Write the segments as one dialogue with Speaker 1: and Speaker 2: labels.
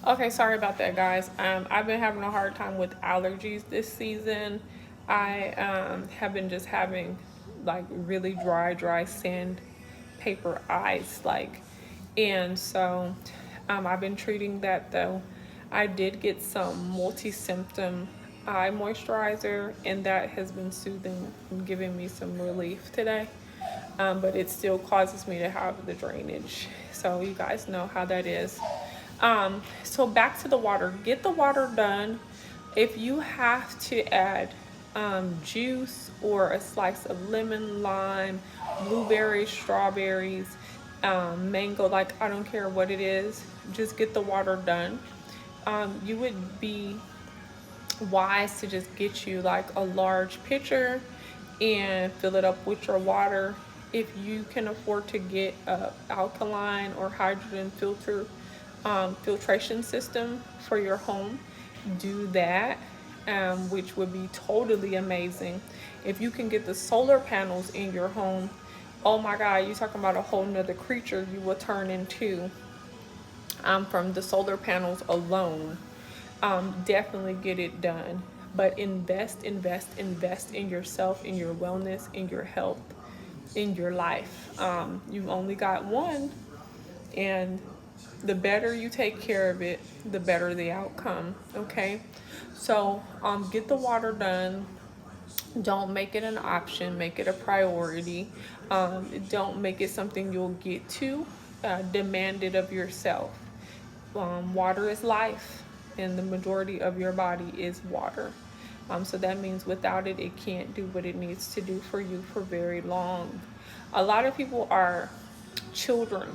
Speaker 1: Okay, sorry about that, guys. I've been having a hard time with allergies this season. I have been just having like really dry sandpaper eyes, and so I've been treating that though. I did get some multi-symptom eye moisturizer, and that has been soothing and giving me some relief today. But it still causes me to have the drainage. So you guys know how that is. So back to the water. Get the water done. If you have to add juice or a slice of lemon, lime, blueberries, strawberries, mango, like I don't care what it is, just get the water done. You would be wise to just get you like a large pitcher and fill it up with your water. If you can afford to get a alkaline or hydrogen filtration system for your home, do that, which would be totally amazing. If you can get the solar panels in your home, oh my God, you're talking about a whole nother creature you will turn into, from the solar panels alone. Definitely get it done. But invest in yourself, in your wellness, in your health, in your life. You've only got one, and the better you take care of it, the better the outcome. Okay, so get the water done. Don't make it an option, make it a priority. Don't make it something you'll get to. Demand it of yourself. Water is life, and the majority of your body is water. So that means without it, it can't do what it needs to do for you for very long. A lot of people are, children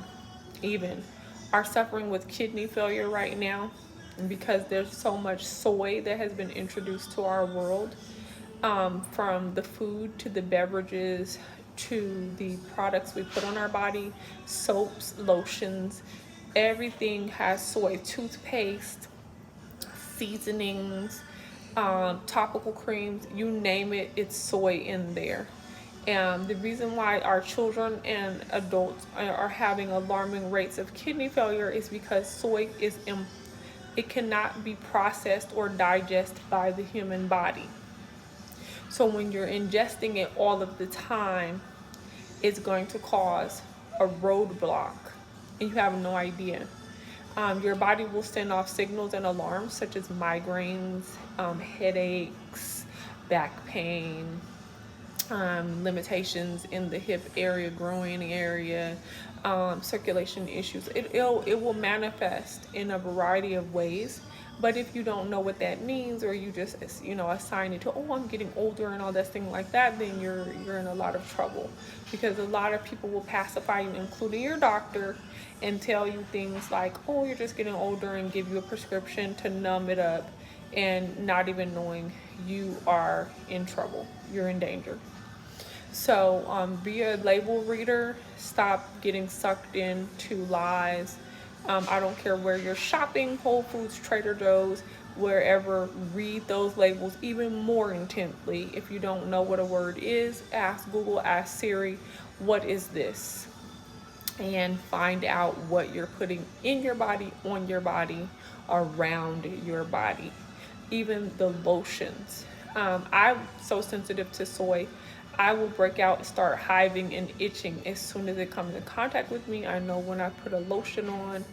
Speaker 1: even, are suffering with kidney failure right now because there's so much soy that has been introduced to our world, from the food to the beverages to the products we put on our body, soaps, lotions, everything has soy. Toothpaste, seasonings, topical creams, you name it, it's soy in there. And the reason why our children and adults are having alarming rates of kidney failure is because soy it cannot be processed or digested by the human body. So when you're ingesting it all of the time, it's going to cause a roadblock, and you have no idea. Your body will send off signals and alarms such as migraines, headaches, back pain, limitations in the hip area, groin area, circulation issues. It will manifest in a variety of ways. But if you don't know what that means, or you just assign it to, oh, I'm getting older and all that thing like that, then you're in a lot of trouble, because a lot of people will pacify you, including your doctor, and tell you things like, oh, you're just getting older, and give you a prescription to numb it up, and not even knowing you are in trouble, you're in danger. So be a label reader. Stop getting sucked into lies. I don't care where you're shopping, Whole Foods, Trader Joe's, wherever, read those labels even more intently. If you don't know what a word is, ask Google, ask Siri, what is this? And find out what you're putting in your body, on your body, around your body. Even the lotions. I'm so sensitive to soy. I will break out and start hiving and itching as soon as it comes in contact with me. I know when I put a lotion on.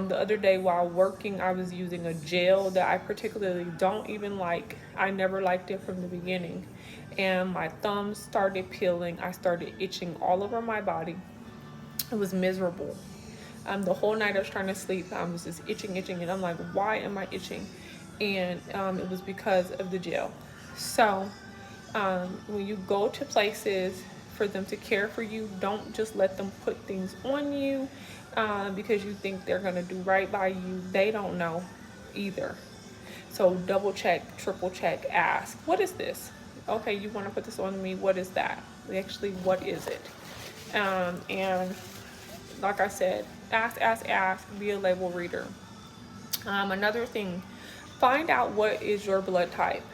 Speaker 1: The other day while working, I was using a gel that I particularly don't even like. I never liked it from the beginning. And my thumbs started peeling. I started itching all over my body. It was miserable. The whole night I was trying to sleep, I was just itching, and I'm like, why am I itching? And it was because of the gel. So when you go to places for them to care for you, don't just let them put things on you because you think they're going to do right by you. They don't know either. So double check, triple check, ask, what is this? Okay, you want to put this on me? What is that? Actually, what is it? And like I said, ask, be a label reader. Another thing, find out what is your blood type.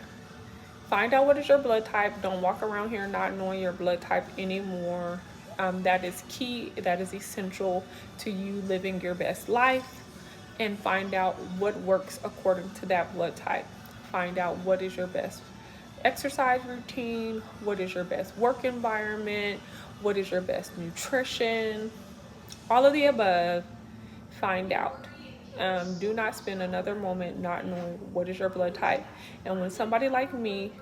Speaker 1: Find out what is your blood type. Don't walk around here not knowing your blood type anymore. That is key. That is essential to you living your best life and find out what works according to that blood type. Find out what is your best exercise routine, what is your best work environment, what is your best nutrition, all of the above. Find out. Do not spend another moment not knowing what is your blood type. And when somebody like me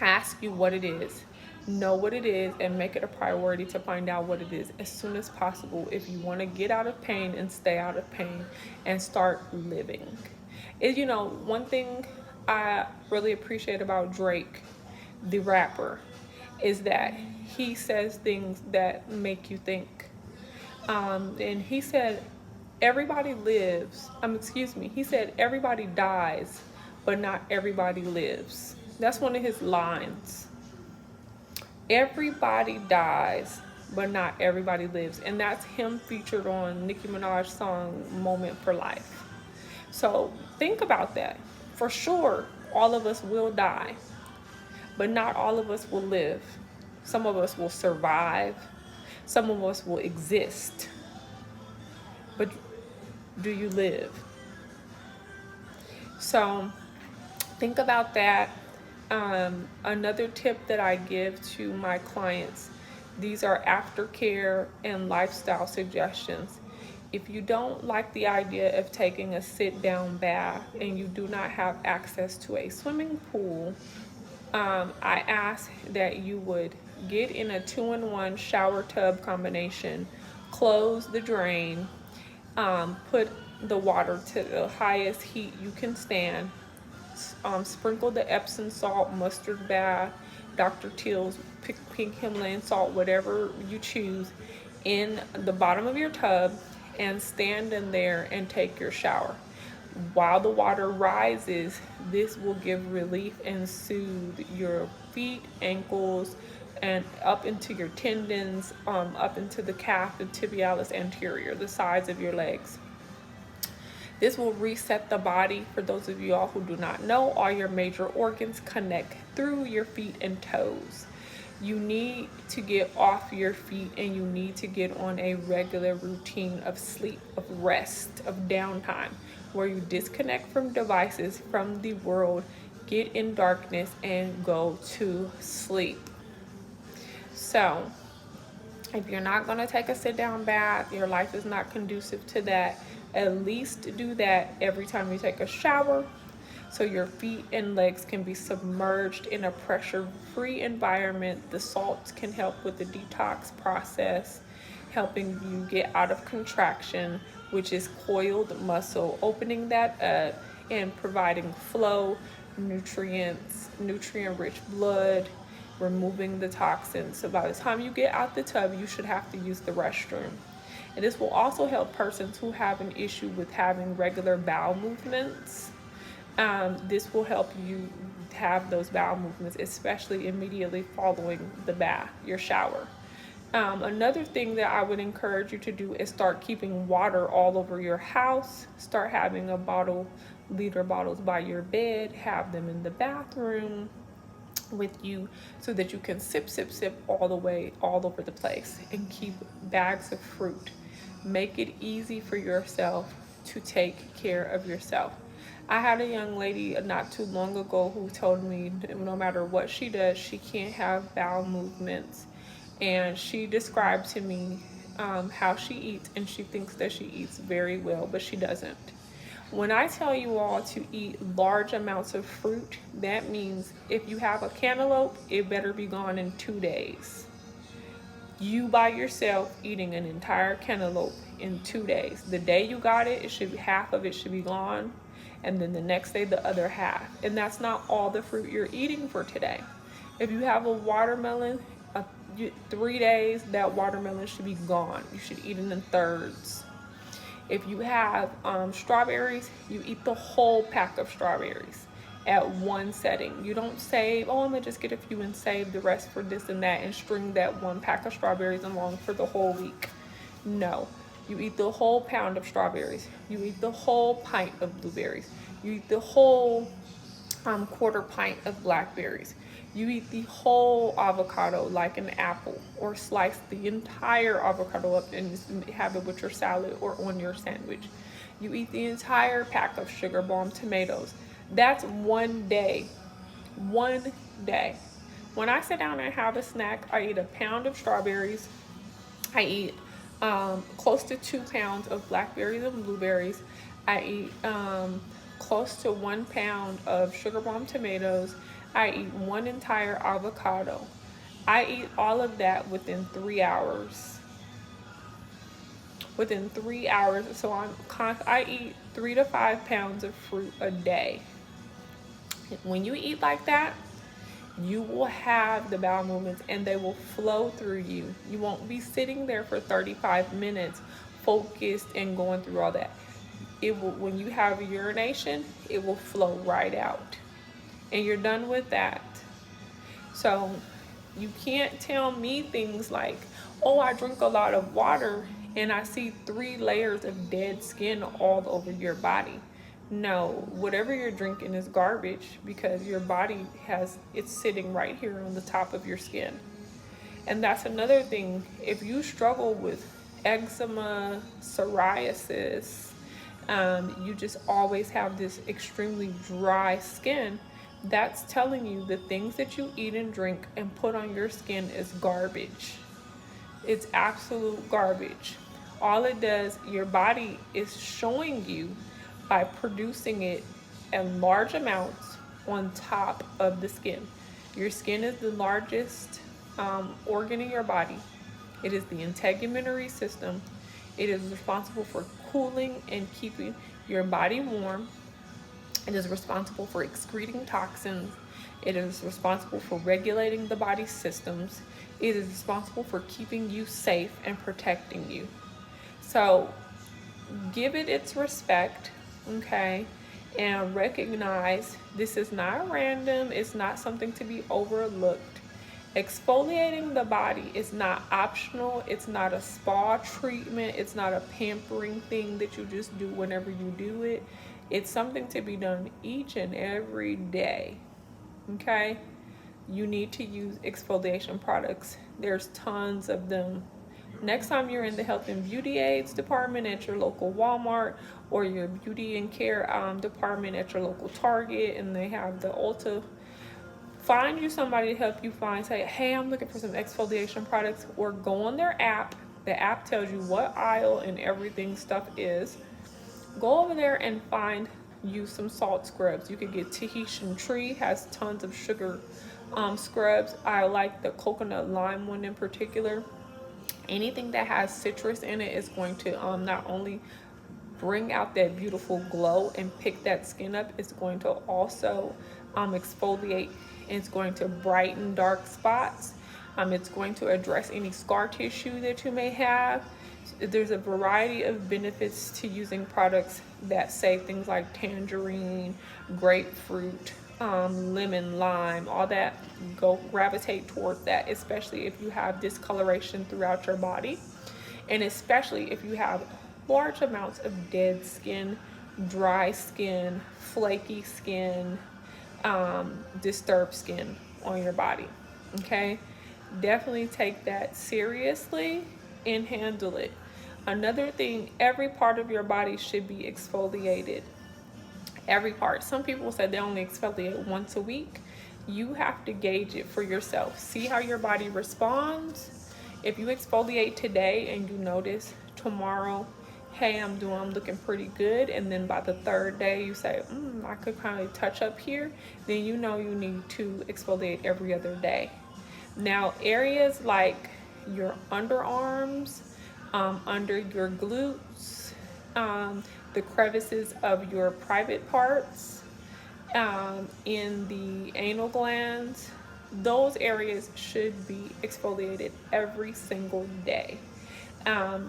Speaker 1: ask you what it is, know what it is and make it a priority to find out what it is as soon as possible if you want to get out of pain and stay out of pain and start living. One thing I really appreciate about Drake, the rapper, is that he says things that make you think. And he said, everybody lives, he said, everybody dies, but not everybody lives. That's one of his lines. Everybody dies, but not everybody lives. And that's him featured on Nicki Minaj's song, Moment for Life. So think about that. For sure, all of us will die, but not all of us will live. Some of us will survive. Some of us will exist. But do you live? So think about that. Another tip that I give to my clients, these are aftercare and lifestyle suggestions. If you don't like the idea of taking a sit-down bath and you do not have access to a swimming pool, I ask that you would get in a 2-in-1 shower tub combination, close the drain, put the water to the highest heat you can stand, sprinkle the Epsom salt, mustard bath, Dr. Teal's pink Himalayan salt, whatever you choose, in the bottom of your tub and stand in there and take your shower. While the water rises, this will give relief and soothe your feet, ankles, and up into your tendons, up into the calf, the tibialis anterior, the sides of your legs. This will reset the body. For those of you all who do not know, all your major organs connect through your feet and toes. You need to get off your feet and you need to get on a regular routine of sleep, of rest, of downtime, where you disconnect from devices, from the world, get in darkness and go to sleep. So if you're not going to take a sit-down bath, your life is not conducive to that, at least do that every time you take a shower, so your feet and legs can be submerged in a pressure-free environment. The salts can help with the detox process, helping you get out of contraction, which is coiled muscle, opening that up and providing flow, nutrients, nutrient-rich blood, removing the toxins. So by the time you get out the tub, you should have to use the restroom. And this will also help persons who have an issue with having regular bowel movements. This will help you have those bowel movements, especially immediately following the bath, your shower. Another thing that I would encourage you to do is start keeping water all over your house. Start having liter bottles by your bed, have them in the bathroom with you so that you can sip all the way all over the place, and keep bags of fruit. Make it easy for yourself to take care of yourself. I had a young lady not too long ago who told me no matter what she does, she can't have bowel movements. And she described to me how she eats, and she thinks that she eats very well, but she doesn't. When I tell you all to eat large amounts of fruit, that means if you have a cantaloupe, it better be gone in 2 days. You by yourself eating an entire cantaloupe in 2 days. The day you got it, half of it should be gone, and then the next day the other half. And that's not all the fruit you're eating for today. If you have a watermelon, 3 days, that watermelon should be gone. You should eat it in thirds. If you have strawberries, you eat the whole pack of strawberries at one setting. You don't save, I'm gonna just get a few and save the rest for this and that and string that one pack of strawberries along for the whole week. No, you eat the whole pound of strawberries. You eat the whole pint of blueberries. You eat the whole quarter pint of blackberries. You eat the whole avocado like an apple, or slice the entire avocado up and have it with your salad or on your sandwich. You eat the entire pack of sugar bomb tomatoes. That's one day. One day. When I sit down and have a snack, I eat a pound of strawberries. I eat close to 2 pounds of blackberries and blueberries. I eat close to 1 pound of sugar bomb tomatoes. I eat one entire avocado. I eat all of that within 3 hours. Within 3 hours, so I eat 3 to 5 pounds of fruit a day. When you eat like that, you will have the bowel movements and they will flow through you. You won't be sitting there for 35 minutes focused and going through all that. It will, when you have urination, it will flow right out. And you're done with that. So you can't tell me things like, oh, I drink a lot of water and I see 3 layers of dead skin all over your body. No, whatever you're drinking is garbage because your body it's sitting right here on the top of your skin. And that's another thing. If you struggle with eczema, psoriasis, you just always have this extremely dry skin, that's telling you the things that you eat and drink and put on your skin is garbage. It's absolute garbage. All it does, your body is showing you by producing it in large amounts on top of the skin. Your skin is the largest organ in your body. It is the integumentary system. It is responsible for cooling and keeping your body warm. It is responsible for excreting toxins. It is responsible for regulating the body's systems. It is responsible for keeping you safe and protecting you. So give it its respect, okay? And recognize this is not random. It's not something to be overlooked. Exfoliating the body is not optional. It's not a spa treatment. It's not a pampering thing that you just do whenever you do it. It's something to be done each and every day, okay? You need to use exfoliation products. There's tons of them. Next time you're in the health and beauty aids department at your local Walmart or your beauty and care department at your local Target and they have the Ulta, find you somebody to help you find, say, hey, I'm looking for some exfoliation products, or go on their app. The app tells you what aisle and everything stuff is. Go over there and find you some salt scrubs. You could get Tahitian Tree, has tons of sugar scrubs. I like the coconut lime one in particular. Anything that has citrus in it is going to not only bring out that beautiful glow and pick that skin up, it's going to also exfoliate. It's going to brighten dark spots. It's going to address any scar tissue that you may have. There's a variety of benefits to using products that say things like tangerine, grapefruit, lemon, lime, all that. Go gravitate towards that, especially if you have discoloration throughout your body, and especially if you have large amounts of dead skin, dry skin, flaky skin, disturbed skin on your body. Okay, definitely take that seriously and handle it. Another thing, every part of your body should be exfoliated. Every part. Some people say they only exfoliate once a week. You have to gauge it for yourself. See how your body responds. If you exfoliate today and you notice tomorrow, hey, I'm looking pretty good, and then by the third day you say, I could kind of touch up here, then you know you need to exfoliate every other day. Now, areas like your underarms, under your glutes, the crevices of your private parts, in the anal glands, those areas should be exfoliated every single day.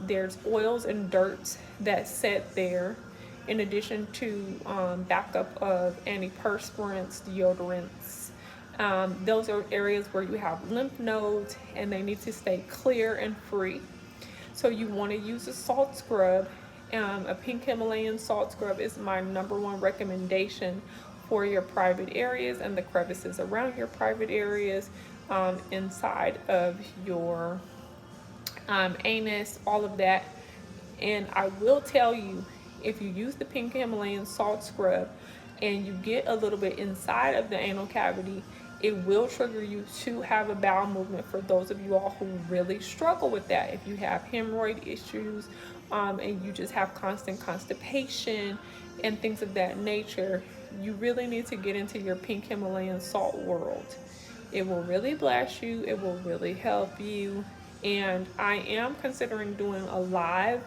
Speaker 1: There's oils and dirts that sit there, in addition to backup of antiperspirants, deodorants. Those are areas where you have lymph nodes and they need to stay clear and free. So you want to use a salt scrub. A pink Himalayan salt scrub is my #1 recommendation for your private areas and the crevices around your private areas, inside of your anus, all of that. And I will tell you, if you use the pink Himalayan salt scrub and you get a little bit inside of the anal cavity, it will trigger you to have a bowel movement. For those of you all who really struggle with that, if you have hemorrhoid issues, and you just have constant constipation and things of that nature, you really need to get into your pink Himalayan salt world. It will really bless you, it will really help you. And I am considering doing a live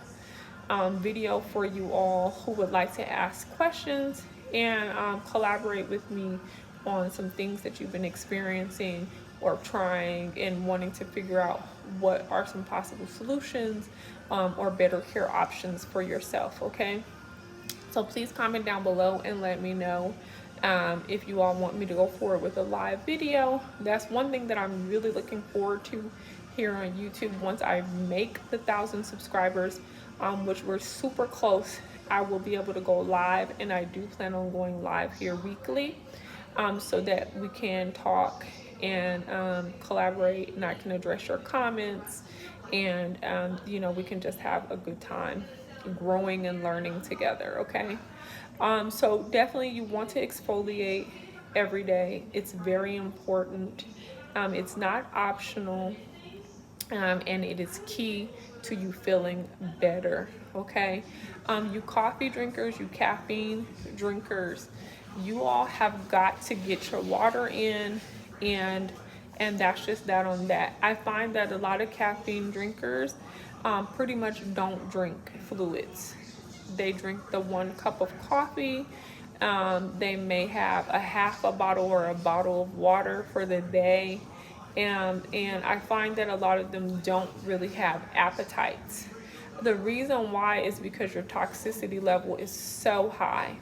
Speaker 1: video for you all who would like to ask questions and collaborate with me on some things that you've been experiencing or trying and wanting to figure out what are some possible solutions or better care options for yourself, okay? So please comment down below and let me know if you all want me to go forward with a live video. That's one thing that I'm really looking forward to here on YouTube. Once I make the 1,000 subscribers, which we're super close, I will be able to go live, and I do plan on going live here weekly, so that we can talk and collaborate, and I can address your comments, and you know, we can just have a good time growing and learning together, okay? So definitely you want to exfoliate every day. It's very important. It's not optional, and it is key to you feeling better, okay? You coffee drinkers, you caffeine drinkers, you all have got to get your water in, and that's just that on that. I find that a lot of caffeine drinkers pretty much don't drink fluids. They drink the 1 cup of coffee. They may have a half a bottle or a bottle of water for the day. And I find that a lot of them don't really have appetites. The reason why is because your toxicity level is so high.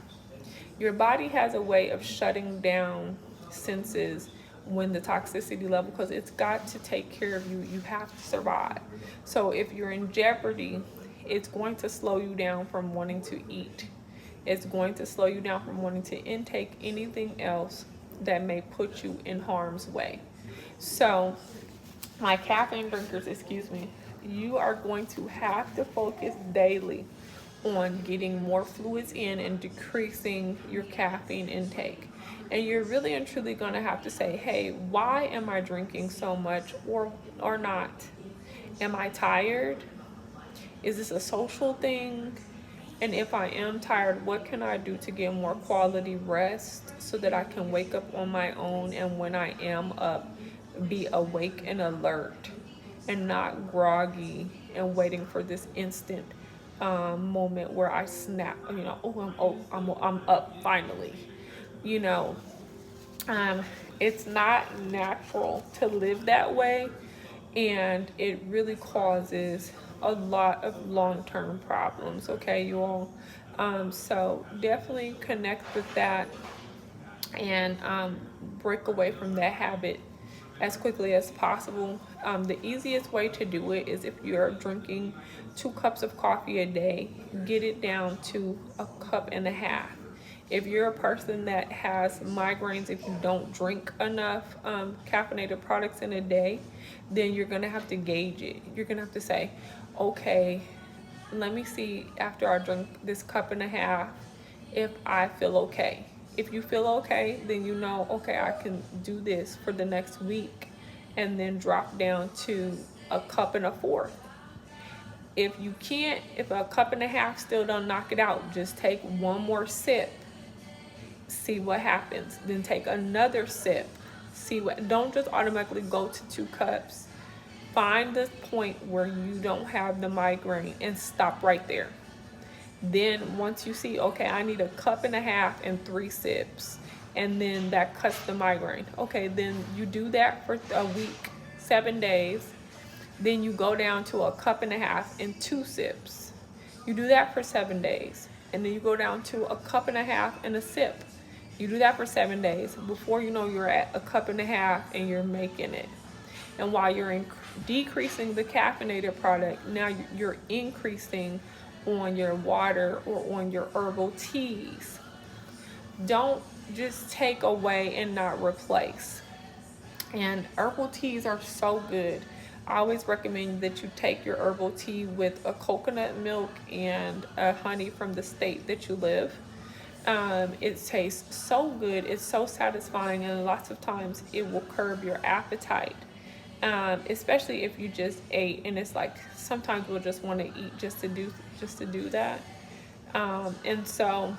Speaker 1: Your body has a way of shutting down senses when the toxicity level, because it's got to take care of you. You have to survive. So if you're in jeopardy, it's going to slow you down from wanting to eat. It's going to slow you down from wanting to intake anything else that may put you in harm's way. So my caffeine drinkers, excuse me, you are going to have to focus daily on getting more fluids in and decreasing your caffeine intake. And you're really and truly going to have to say, hey, why am I drinking so much or not? Am I tired? Is this a social thing? And if I am tired, what can I do to get more quality rest so that I can wake up on my own, and when I am up, be awake and alert and not groggy and waiting for this instant moment where I snap, you know, I'm up finally, you know. It's not natural to live that way, and it really causes a lot of long-term problems, okay, you all? So definitely connect with that and break away from that habit as quickly as possible. The easiest way to do it is if you're drinking 2 cups of coffee a day, get it down to 1.5 cups. If you're a person that has migraines, if you don't drink enough caffeinated products in a day, then you're gonna have to gauge it. You're gonna have to say, okay, let me see after I drink this 1.5 cups if I feel okay. If you feel okay, then you know, okay, I can do this for the next week, and then drop down to 1.25 cups. If you can't, if 1.5 cups still don't knock it out, just take 1 more sip, see what happens. Then take another sip, see what, don't just automatically go to 2 cups. Find the point where you don't have the migraine and stop right there. Then once you see, okay, I need 1.5 cups and 3 sips, and then that cuts the migraine. Okay, then you do that for a week, 7 days. Then you go down to 1.5 cups and 2 sips. You do that for 7 days. And then you go down to 1.5 cups and a sip. You do that for 7 days. Before you know, you're at 1.5 cups and you're making it. And while you're decreasing the caffeinated product, now you're increasing on your water or on your herbal teas. Don't just take away and not replace. And herbal teas are so good. I always recommend that you take your herbal tea with a coconut milk and a honey from the state that you live. It tastes so good, it's so satisfying, and lots of times it will curb your appetite. Especially if you just ate, and it's like sometimes we'll just want to eat just to do that. And so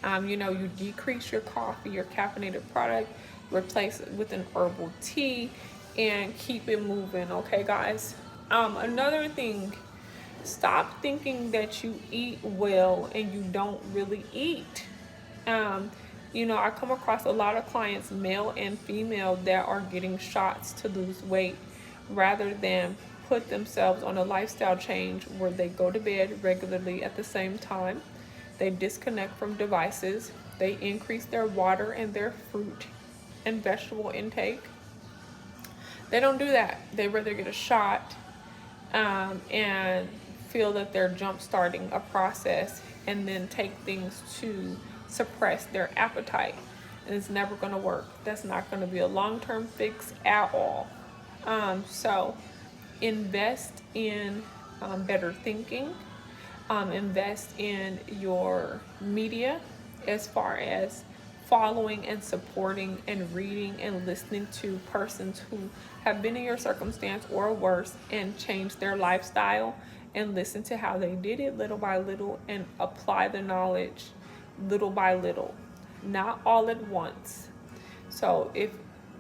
Speaker 1: you decrease your coffee, your caffeinated product, replace it with an herbal tea, and keep it moving, okay, guys? Another thing, stop thinking that you eat well and you don't really eat. Um, I come across a lot of clients, male and female, that are getting shots to lose weight rather than put themselves on a lifestyle change where they go to bed regularly at the same time. They disconnect from devices. They increase their water and their fruit and vegetable intake. They don't do that. They rather get a shot and feel that they're jump starting a process and then take things to suppress their appetite. And it's never going to work. That's not going to be a long-term fix at all. So invest in better thinking. Invest in your media as far as following and supporting and reading and listening to persons who have been in your circumstance or worse and changed their lifestyle, and listen to how they did it little by little and apply the knowledge little by little, not all at once. So if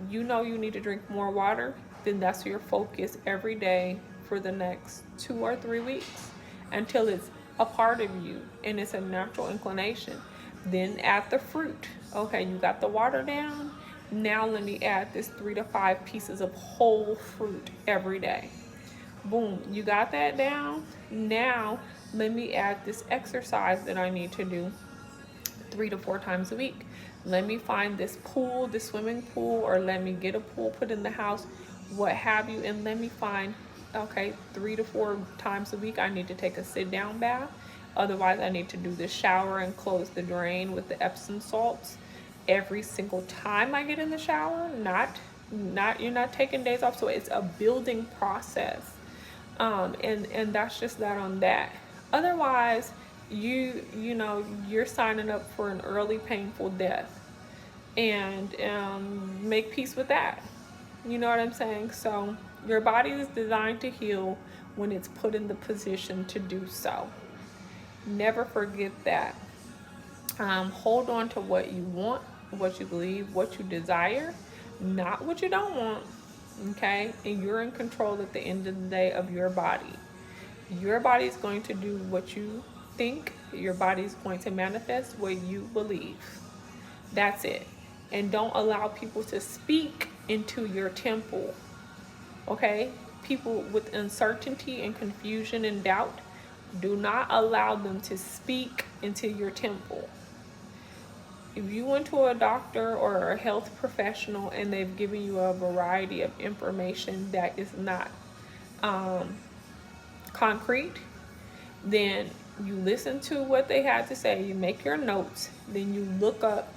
Speaker 1: you know you need to drink more water, then that's your focus every day for the next 2 or 3 weeks until it's a part of you and it's a natural inclination. Then add the fruit. Okay, you got the water down. Now let me add this 3 to 5 pieces of whole fruit every day. Boom, you got that down. Now let me add this exercise that I need to do 3 to 4 times a week. Let me find this pool, this swimming pool, or let me get a pool put in the house, what have you, and let me find, okay, 3 to 4 times a week I need to take a sit down bath. Otherwise, I need to do the shower and close the drain with the Epsom salts every single time I get in the shower. Not you're not taking days off, so it's a building process. And that's just that on that. Otherwise, you're signing up for an early painful death, and make peace with that. You know what I'm saying? So your body is designed to heal when it's put in the position to do so. Never forget that. Hold on to what you want, what you believe, what you desire, not what you don't want. Okay? And you're in control at the end of the day of your body. Your body is going to do what you think. Your body is going to manifest what you believe. That's it. And don't allow people to speak into your temple. Okay? People with uncertainty and confusion and doubt, do not allow them to speak into your temple. If you went to a doctor or a health professional and they've given you a variety of information that is not concrete, then you listen to what they had to say, you make your notes, then you look up,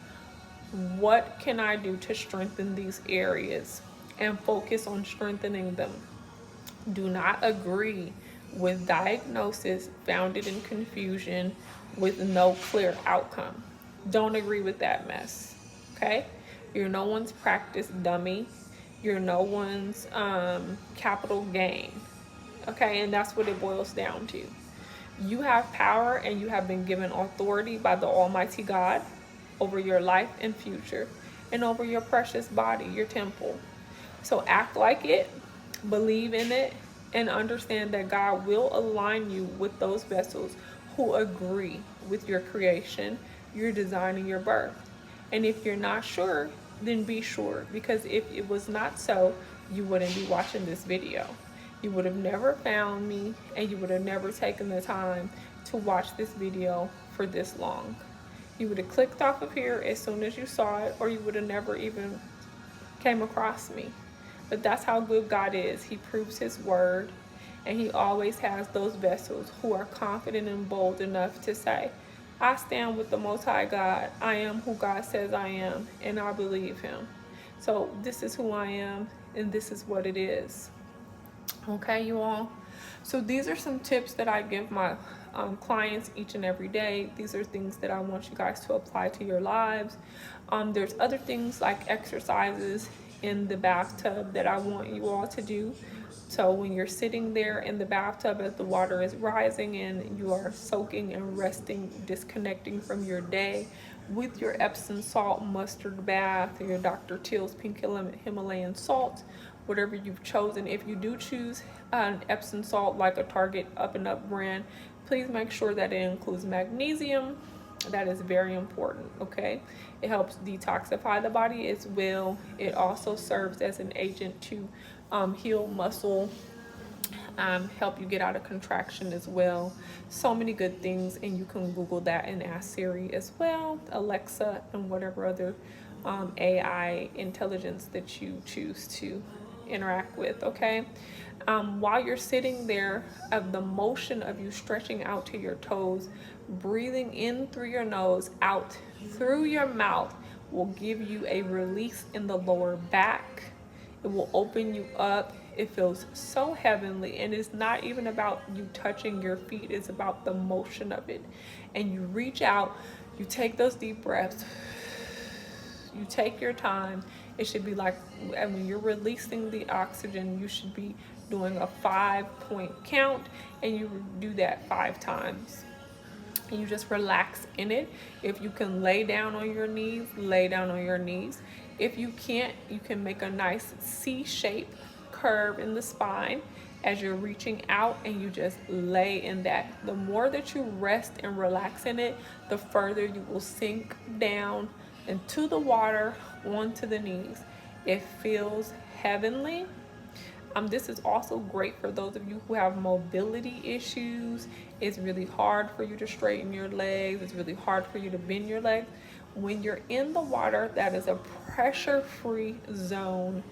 Speaker 1: what can I do to strengthen these areas, and focus on strengthening them. Do not agree with diagnosis founded in confusion with no clear outcome. Don't agree with that mess, okay? You're no one's practice dummy. You're no one's capital gain, okay? And that's what it boils down to. You have power and you have been given authority by the Almighty God over your life and future and over your precious body, your temple. So act like it, believe in it, and understand that God will align you with those vessels who agree with your creation, your design, and your birth. And if you're not sure, then be sure, because if it was not so, you wouldn't be watching this video. You would have never found me, and you would have never taken the time to watch this video for this long. You would have clicked off of here as soon as you saw it, or you would have never even came across me. But that's how good God is. He proves his word, and he always has those vessels who are confident and bold enough to say, I stand with the Most High God. I am who God says I am, and I believe him. So this is who I am, and this is what it is. Okay, you all. So these are some tips that I give my clients each and every day. These are things that I want you guys to apply to your lives. There's other things like exercises in the bathtub that I want you all to do. So when you're sitting there in the bathtub as the water is rising and you are soaking and resting, disconnecting from your day with your Epsom salt mustard bath or your Dr. Teal's pink Himalayan salt, whatever you've chosen. If you do choose an Epsom salt like a Target Up and Up brand, please make sure that it includes magnesium. That is very important, okay? It helps detoxify the body as well. It also serves as an agent to heal muscle, help you get out of contraction as well. So many good things, and you can Google that and ask Siri as well, Alexa, and whatever other AI intelligence that you choose to interact with, okay? While you're sitting there, of the motion of you stretching out to your toes, breathing in through your nose, out through your mouth will give you a release in the lower back. It will open you up. It feels so heavenly, and it's not even about you touching your feet, it's about the motion of it. And you reach out, you take those deep breaths, you take your time. It should be like, and when you're releasing the oxygen, you should be doing a 5-point count, and you do that 5 times. And you just relax in it. If you can lay down on your knees, lay down on your knees. If you can't, you can make a nice C-shape curve in the spine as you're reaching out, and you just lay in that. The more that you rest and relax in it, the further you will sink down into the water, onto the knees. It feels heavenly. This is also great for those of you who have mobility issues. It's really hard for you to straighten your legs. It's really hard for you to bend your legs. When you're in the water, that is a pressure-free zone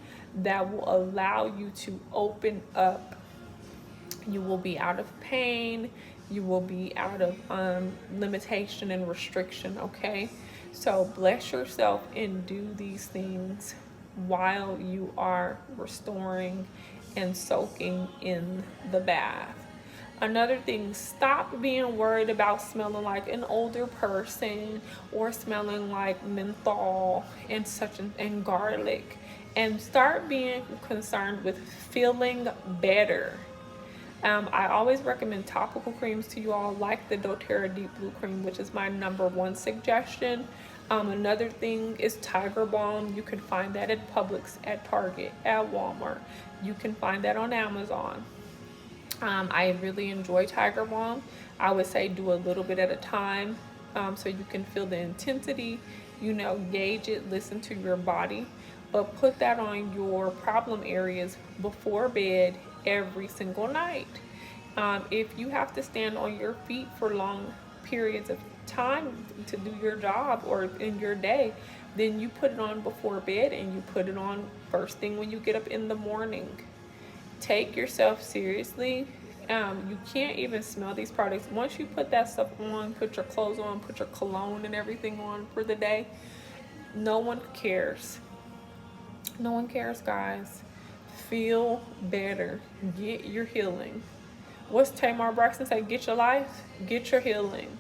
Speaker 1: that will allow you to open up. You will be out of pain. You will be out of limitation and restriction, okay? So bless yourself and do these things while you are restoring and soaking in the bath. Another thing, stop being worried about smelling like an older person or smelling like menthol and and garlic, and start being concerned with feeling better. I always recommend topical creams to you all, like the doTERRA Deep Blue Cream, which is my #1 suggestion. Another thing is Tiger Balm. You can find that at Publix, at Target, at Walmart. You can find that on Amazon. I really enjoy Tiger Balm. I would say do a little bit at a time, so you can feel the intensity, gauge it, listen to your body. But put that on your problem areas before bed every single night. If you have to stand on your feet for long periods of time to do your job or in your day, then you put it on before bed, and you put it on first thing when you get up in the morning. Take yourself seriously. You can't even smell these products. Once you put that stuff on, put your clothes on, put your cologne and everything on for the day, no one cares. No one cares, guys. Feel better. Get your healing. What's Tamar Braxton say? Get your life, get your healing.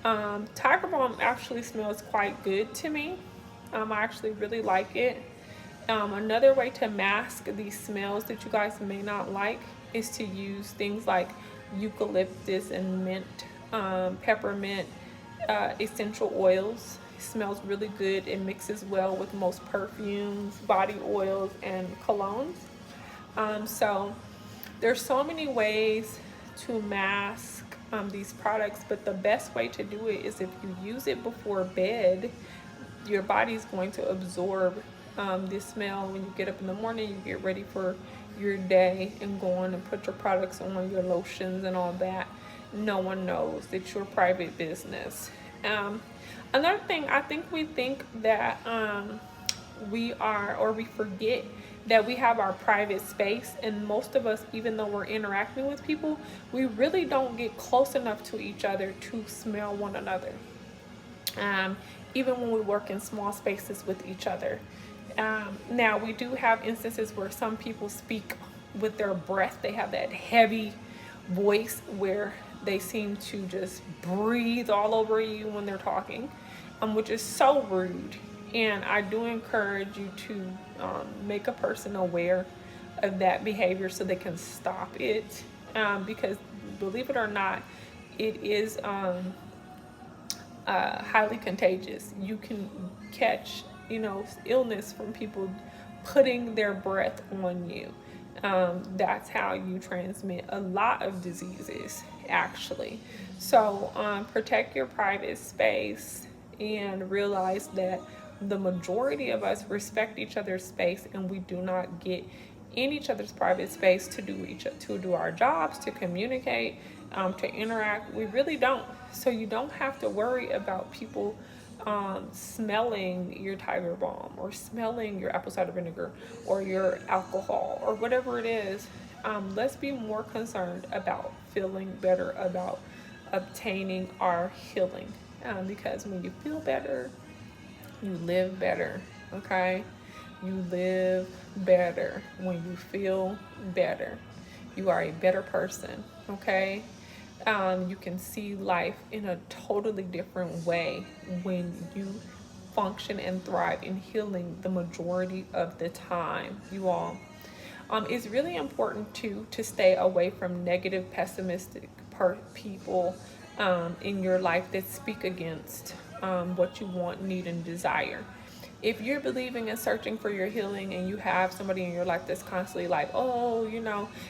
Speaker 1: Tiger Balm actually smells quite good to me. I actually really like it. Another way to mask these smells that you guys may not like is to use things like eucalyptus and mint, peppermint, essential oils. It smells really good. It mixes well with most perfumes, body oils, and colognes. So there's so many ways to mask these products, but the best way to do it is if you use it before bed. Your body's going to absorb this smell. When you get up in the morning, you get ready for your day and go on and put your products on, your lotions and all that. No one knows. It's your private business. Another thing, I think we think that we forget that we have our private space, and most of us, even though we're interacting with people, we really don't get close enough to each other to smell one another. Even when we work in small spaces with each other. Now, we do have instances where some people speak with their breath. They have that heavy voice where they seem to just breathe all over you when they're talking, which is so rude. And I do encourage you to make a person aware of that behavior so they can stop it. Because believe it or not, it is highly contagious. You can catch, illness from people putting their breath on you. That's how you transmit a lot of diseases, actually. So protect your private space and realize that the majority of us respect each other's space, and we do not get in each other's private space to do our jobs, to communicate, to interact. We really don't. So you don't have to worry about people smelling your Tiger Balm or smelling your apple cider vinegar or your alcohol or whatever it is. Let's be more concerned about feeling better, about obtaining our healing. Because when you feel better, you live better, okay? You live better when you feel better. You are a better person, okay? You can see life in a totally different way when you function and thrive in healing the majority of the time, you all. It's really important to stay away from negative, pessimistic people in your life that speak against what you want, need, and desire. If you're believing and searching for your healing and you have somebody in your life that's constantly like, oh,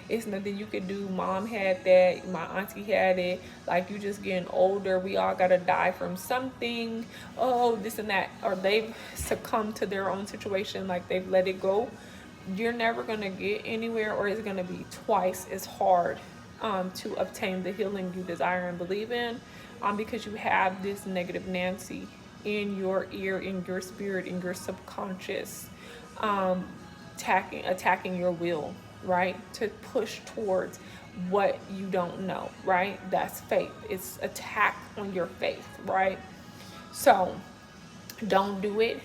Speaker 1: it's nothing you could do. Mom had that. My auntie had it. Like, you just getting older. We all got to die from something. Oh, this and that. Or they've succumbed to their own situation. Like, they've let it go. You're never going to get anywhere, or it's going to be twice as hard to obtain the healing you desire and believe in, because you have this negative Nancy in your ear, in your spirit, in your subconscious, attacking your will, right? To push towards what you don't know, right? That's faith. It's attack on your faith, right? So don't do it.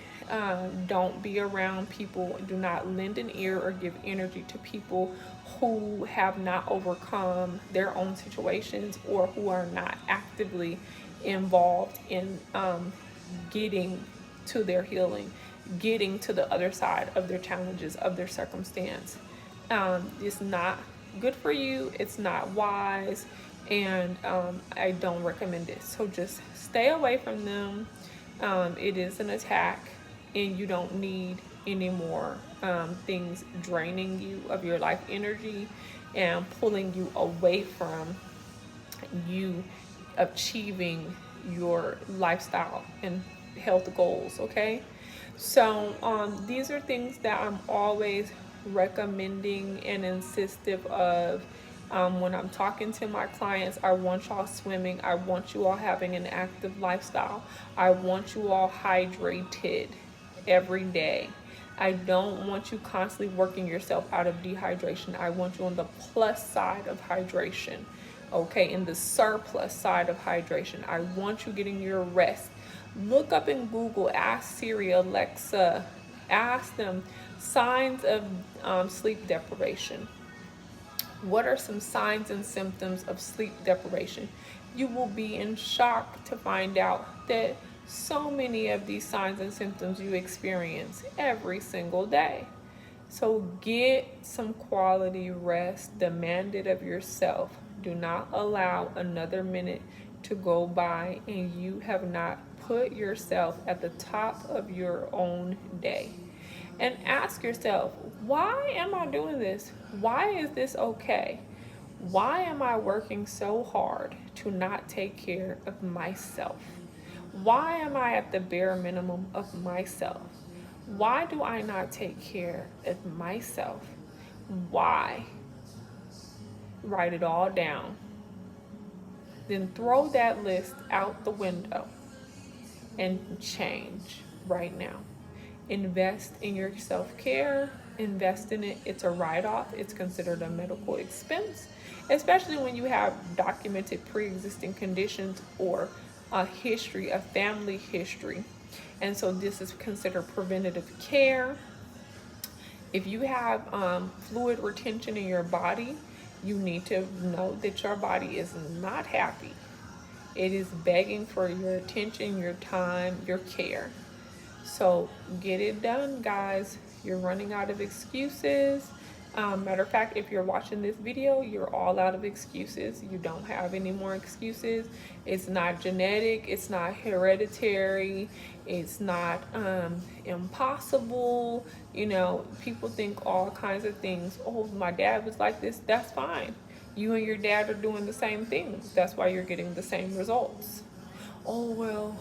Speaker 1: Don't be around people. Do not lend an ear or give energy to people who have not overcome their own situations or who are not actively involved in getting to their healing, getting to the other side of their challenges, of their circumstance. It's not good for you. It's not wise. And I don't recommend it. So just stay away from them. It is an attack, and you don't need any more things draining you of your life energy and pulling you away from you achieving your lifestyle and health goals, okay? So these are things that I'm always recommending and insistive of when I'm talking to my clients. I want y'all swimming. I want you all having an active lifestyle. I want you all hydrated every day. I don't want you constantly working yourself out of dehydration. I want you on the plus side of hydration. Okay, in the surplus side of hydration. I want you getting your rest. Look up in Google, ask Siri, Alexa, ask them signs of sleep deprivation. What are some signs and symptoms of sleep deprivation? You will be in shock to find out that so many of these signs and symptoms you experience every single day. So get some quality rest. Demand it of yourself. Do not allow another minute to go by and you have not put yourself at the top of your own day. And ask yourself, why am I doing this? Why is this okay? Why am I working so hard to not take care of myself? Why am I at the bare minimum of myself? Why do I not take care of myself? Why? Write it all down. Then throw that list out the window and change right now. Invest in your self-care. Invest in it. It's a write-off. It's considered a medical expense, especially when you have documented pre-existing conditions or a history, a family history. And so this is considered preventative care. If you have fluid retention in your body, you need to know that your body is not happy. It is begging for your attention, your time, your care. So get it done, guys. You're running out of excuses. Matter of fact, if you're watching this video, you're all out of excuses. You don't have any more excuses. It's not genetic. It's not hereditary. It's not impossible. You know, people think all kinds of things. Oh, my dad was like this. That's fine. You and your dad are doing the same things. That's why you're getting the same results. Oh, well,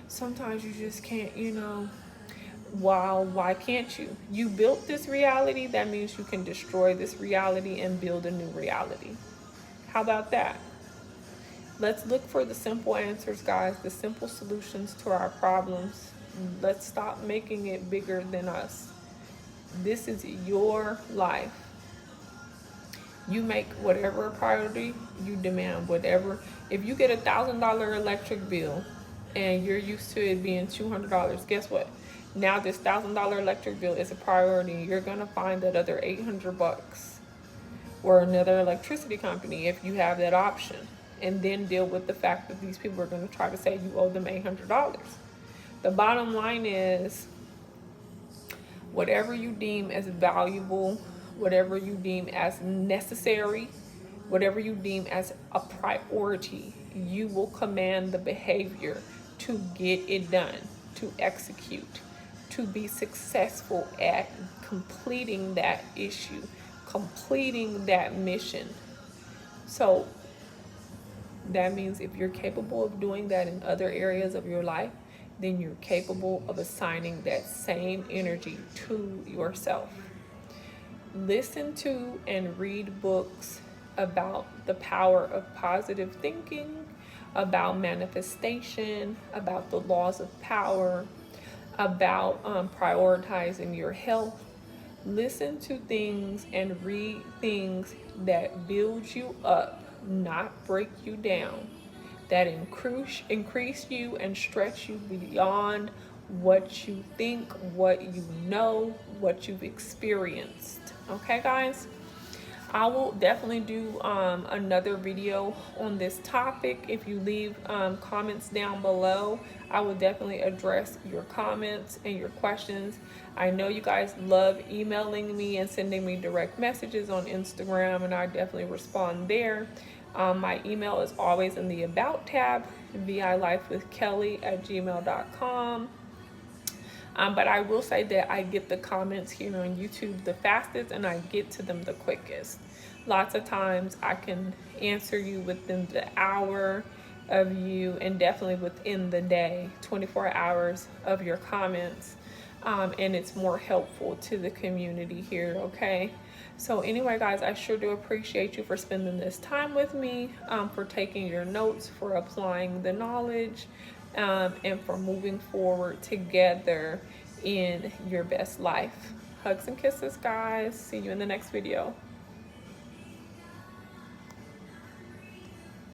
Speaker 1: sometimes you just can't, you know. Wow, why can't you? You built this reality, that means you can destroy this reality and build a new reality. How about that? Let's look for the simple answers, guys, the simple solutions to our problems. Let's stop making it bigger than us. This is your life. You make whatever a priority, you demand whatever. If you get $1,000 electric bill and you're used to it being $200, guess what? Now this $1,000 electric bill is a priority. You're gonna find that other $800 or another electricity company if you have that option, and then deal with the fact that these people are gonna try to say you owe them $800. The bottom line is, whatever you deem as valuable, whatever you deem as necessary, whatever you deem as a priority, you will command the behavior to get it done, to execute, to be successful at completing that issue, completing that mission. So that means if you're capable of doing that in other areas of your life, then you're capable of assigning that same energy to yourself. Listen to and read books about the power of positive thinking, about manifestation, about the laws of power, about prioritizing your health. Listen to things and read things that build you up, not break you down, that increase you and stretch you beyond what you think, what you know, what you've experienced. Okay, guys? I will definitely do another video on this topic. If you leave comments down below, I will definitely address your comments and your questions. I know you guys love emailing me and sending me direct messages on Instagram, and I definitely respond there. My email is always in the About tab, vilifewithkelly@gmail.com. But I will say that I get the comments here on YouTube the fastest, and I get to them the quickest. Lots of times I can answer you within the hour of you, and definitely within the day, 24 hours of your comments. And it's more helpful to the community here, okay? So anyway, guys, I sure do appreciate you for spending this time with me, for taking your notes, for applying the knowledge, and for moving forward together in your best life. Hugs and kisses, guys. See you in the next video.